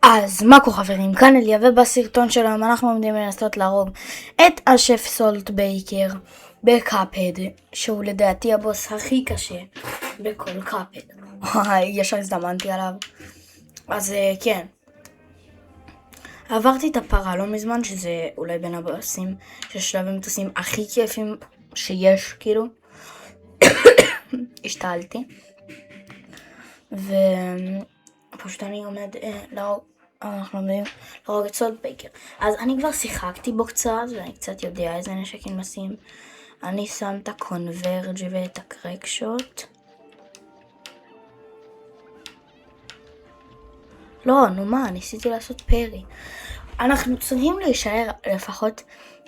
אז מה חברים, כאן אליה, ובסרטון שלנו אנחנו עומדים לנסות להרוג את השף סולט בייקר בקאפד, שהוא לדעתי הבוס הכי קשה בכל קאפד. ישר הזדמנתי עליו. אז כן, עברתי את הפרה לא מזמן, שזה אולי בין הבוסים ששלבים מטוסים הכי כיפים שיש, כאילו. השתעלתי ופשוט אני עומד אנחנו עומדים להרוג את סולט בייקר. אז אני כבר שיחקתי בו קצת ואני קצת יודע איזה נשקים לשים. אני שם את הקונברג' ואת הקרק שוט. לא, נו מה, ניסיתי לעשות פרי. אנחנו צריכים להישאר לפחות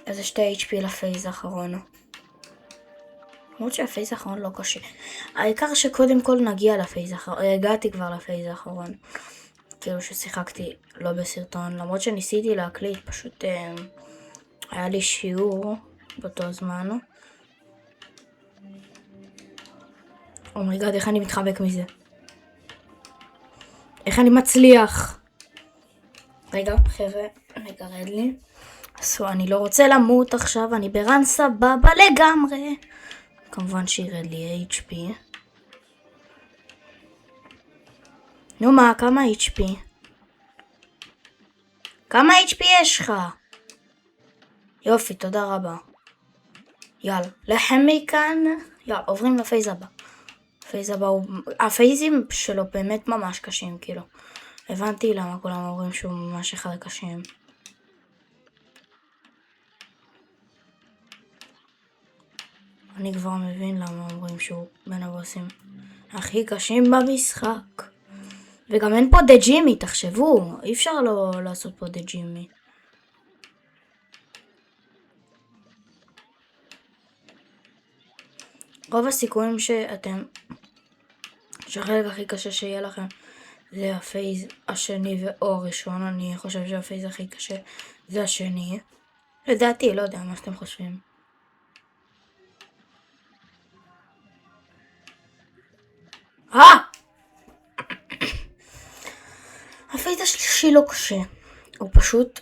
איזה 2 HP לפייז האחרון. למרות שהפייז האחרון לא קשה. העיקר שקודם כל נגיע לפייז האחרון. הגעתי כבר לפייז האחרון. כאילו ששיחקתי לא בסרטון. למרות שניסיתי להקליט, פשוט היה לי שיעור באותו זמן. אומייגאד, איך אני מתחבק מזה? איך אני מצליח? רגע, חבר'ה, נגרד לי. אז אני לא רוצה למות עכשיו, אני ברן סבבה לגמרי. כמובן שירד לי HP. נו מה, כמה HP? כמה HP יש לך? יופי, תודה רבה. יאללה, לחם מכאן. יאללה, עוברים לפייז הבא. הפייז הבא הוא... הפייזים שלו באמת ממש קשים, כאילו. הבנתי למה כולם אומרים שהוא ממש אחד קשים. אני כבר מבין למה אומרים שהוא בין הבוסים הכי קשים במשחק. וגם אין פה דה ג'ימי, תחשבו. אי אפשר לא לעשות פה דה ג'ימי. רוב הסיכויים שאתם... שהחלק הכי קשה שיהיה לכם זה הפייז השני או הראשון. אני חושב שהפייז הכי קשה זה השני. לדעתי, לא יודע מה שאתם חושבים. הפייז השלישי לא קשה. הוא פשוט...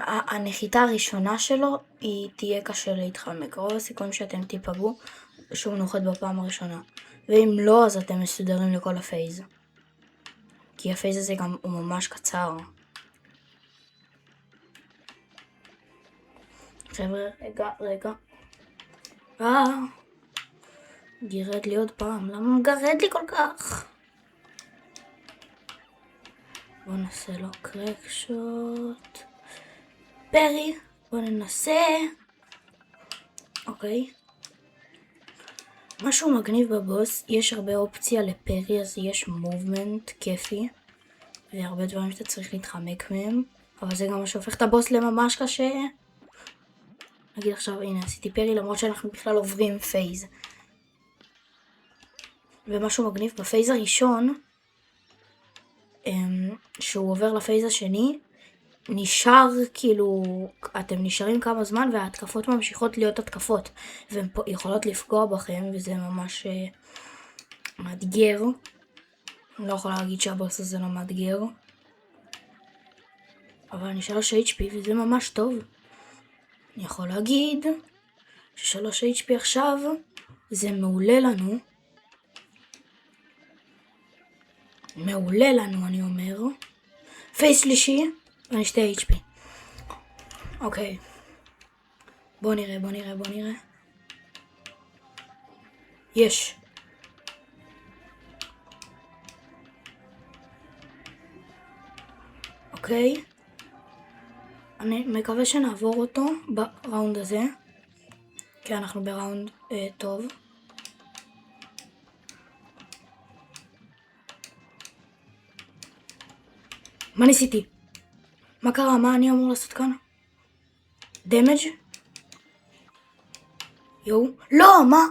הנחיתה הראשונה שלו היא תהיה קשה להתחמק. רוב הסיכויים שאתם תיפגעו שהוא נוחת בפעם הראשונה. ואם לא, אז אתם מסודרים לכל הפייז. כי הפייז הזה גם הוא ממש קצר. חבר'ה, רגע. גירד לי עוד פעם. למה מגרד לי כל כך? בוא נעשה לו קרק שוט. פרי. בוא ננסה. אוקיי. משהו מגניב בבוס, יש הרבה אופציה לפרי, אז יש מובמנט כיפי. והרבה דברים שאתה צריך להתחמק מהם. אבל זה גם מה שהופך את הבוס לממש קשה. נגיד עכשיו, הנה, עשיתי פרי למרות שאנחנו בכלל עוברים פייז. ומשהו מגניב בפייז הראשון, שהוא עובר לפייז השני, נשאר כאילו, אתם נשארים כמה זמן וההתקפות ממשיכות להיות התקפות. והן יכולות לפגוע בכם וזה ממש מאתגר. אני לא יכולה להגיד שהבוס הזה לא מאתגר. אבל אני 3 HP וזה ממש טוב. אני יכול להגיד ש3 HP עכשיו זה מעולה לנו. מעולה לנו אני אומר. פייס שלישי ואני 2 HP. אוקיי. בוא נראה. יש. אוקיי. אני מקווה שנעבור אותו בראונד הזה. כי אנחנו בראונד טוב. מה ניסיתי? מה קרה? מה אני אמור לעשות כאן? דמג'? יו? לא, מה?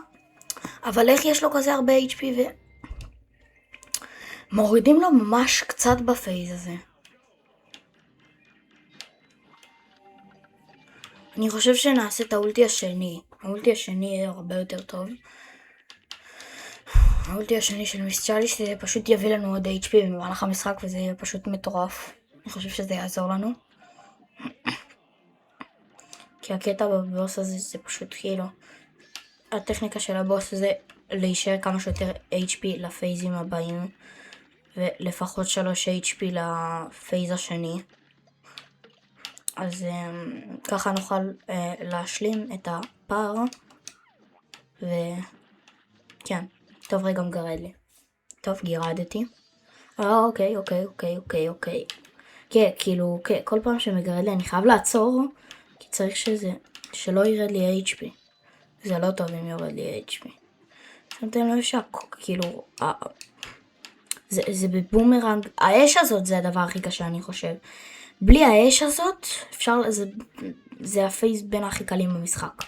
אבל איך יש לו כזה הרבה HP מורידים לו ממש קצת בפייז הזה. אני חושב שנעשה את האולטי השני. האולטי השני יהיה הרבה יותר טוב. האולטי השני של מיס צ'אליס זה פשוט יביא לנו עוד HP במהלך המשחק וזה יהיה פשוט מטורף. אני חושב שזה יעזור לנו. כי הקטע בבוס הזה זה פשוט כאילו, הטכניקה של הבוס זה להישאר כמה שיותר HP לפייזים הבאים, ולפחות 3 HP לפייז השני. אז ככה נוכל להשלים את הפער, וכן, טוב רגע מגרד לי. טוב, גירדתי. אוקיי. כן, כאילו, כן, כל פעם שמגרד לי אני חייב לעצור, כי צריך שלא ירד לי HP. זה לא טוב אם יורד לי HP. שמתם לב כאילו, זה בבומרנג, האש הזאת זה הדבר הכי קשה אני חושב. בלי האש הזאת, זה הפייס בין הכי קלים במשחק.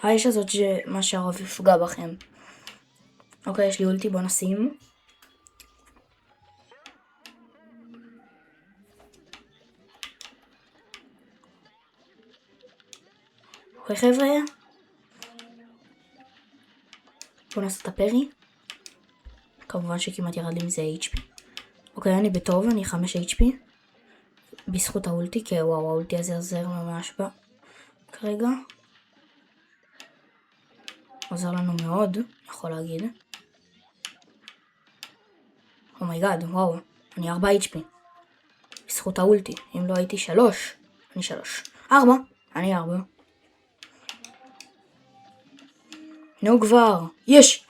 האש הזאת זה מה שהרוב יפגע בכם. אוקיי, יש לי אולטי, בוא נשים. אוקיי חבר'ה, בוא נעשה את הפרי. כמובן שכמעט ירד לי מזה HP. אוקיי, אני בטוב, אני 5 HP. בזכות האולטי, כי וואו, האולטי הזה עוזר ממש כרגע. עוזר לנו מאוד, יכול להגיד. אומייגאד, וואו, אני 4 HP. בזכות האולטי, אם לא הייתי 3, אני 3. 4, אני 4. נו כבר, יש!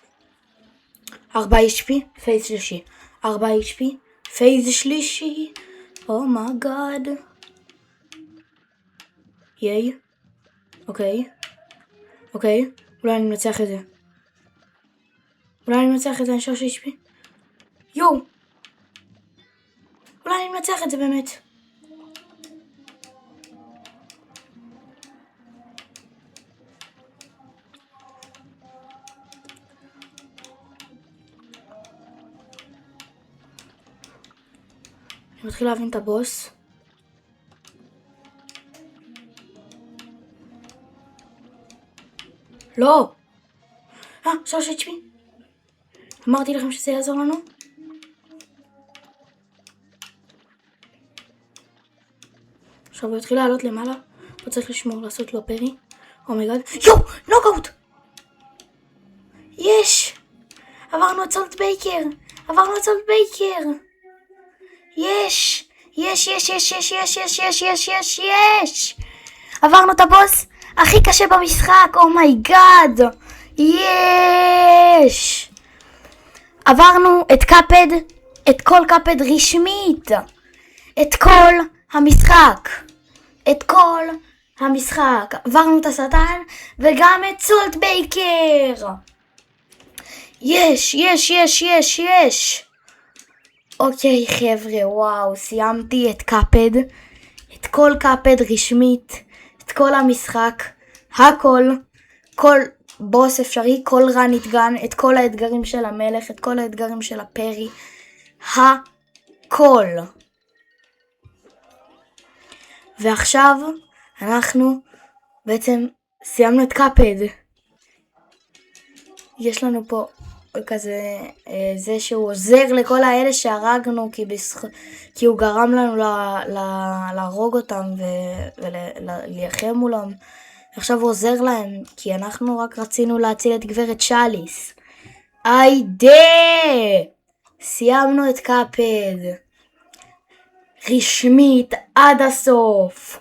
4 HP, פייס שלישי. 4 HP, פייס שלישי. אומייגאד. ייי. אוקיי. אולי אני מנצח את זה. אני 3 HP. יואו. אולי אני מנצח את זה באמת. אני מתחיל להבין את הבוס. לא! 3 HP. אמרתי לכם שזה יעזור לנו. עכשיו הוא יתחיל לעלות למעלה. הוא צריך לשמור לעשות לו פרי. אומייגאד. יואו! נוקאוט! יש! עברנו את סולט בייקר! יש! עברנו את הבוס הכי קשה במשחק, אומייגאד! יש! עברנו את קאפד, את כל קאפד רשמית, את כל המשחק, עברנו את השטן וגם את סולט בייקר. יש! אוקיי חבר'ה, וואו, סיימתי את קאפד, את כל קאפד רשמית, את כל המשחק, כל בוס אפשרי, כל רנית גן, את כל האתגרים של המלך, את כל האתגרים של הפרי, הכל. ועכשיו אנחנו בעצם סיימנו את קאפד. יש לנו פה כזה, זה שהוא עוזר לכל האלה שהרגנו, כי הוא גרם לנו להרוג אותם ולהילחם מולם. עכשיו הוא עוזר להם, כי אנחנו רק רצינו להציל את גברת צ'אליס. סיימנו את קאפד. רשמית עד הסוף.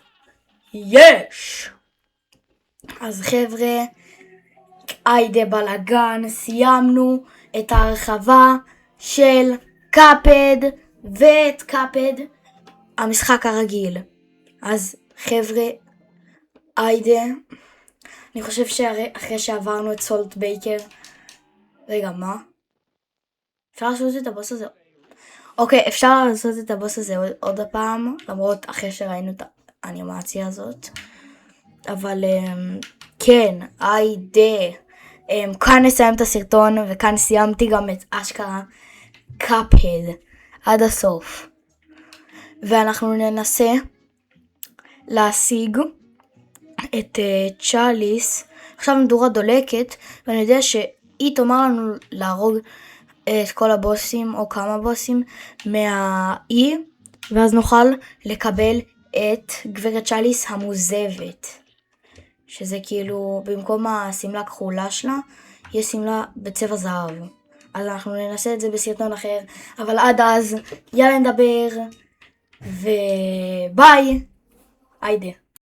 יש! אז חבר'ה, היידה בלגן, סיימנו את ההרחבה של קאפד ואת קאפד המשחק הרגיל. אז חבר'ה, היידה, אני חושב שאחרי שעברנו את סולט בייקר, רגע, מה? אפשר לעשות את הבוס הזה? אוקיי, אפשר לעשות את הבוס הזה עוד הפעם, למרות אחרי שראינו את האנימציה הזאת. אבל כן, היידה. כאן נסיים את הסרטון, וכאן סיימתי גם את אשכרה קאפד עד הסוף. ואנחנו ננסה להשיג את צ'אליס. עכשיו מדורה דולקת, ואני יודע שהיא תאמר לנו להרוג את כל הבוסים או כמה בוסים מהאי, ואז נוכל לקבל את גברת צ'אליס המוזבת. שזה כאילו, במקום הסמלה הכחולה שלה, יש סמלה בצבע זהב. אז אנחנו ננסה את זה בסרטון אחר, אבל עד אז, יאללה נדבר, וביי! היידה.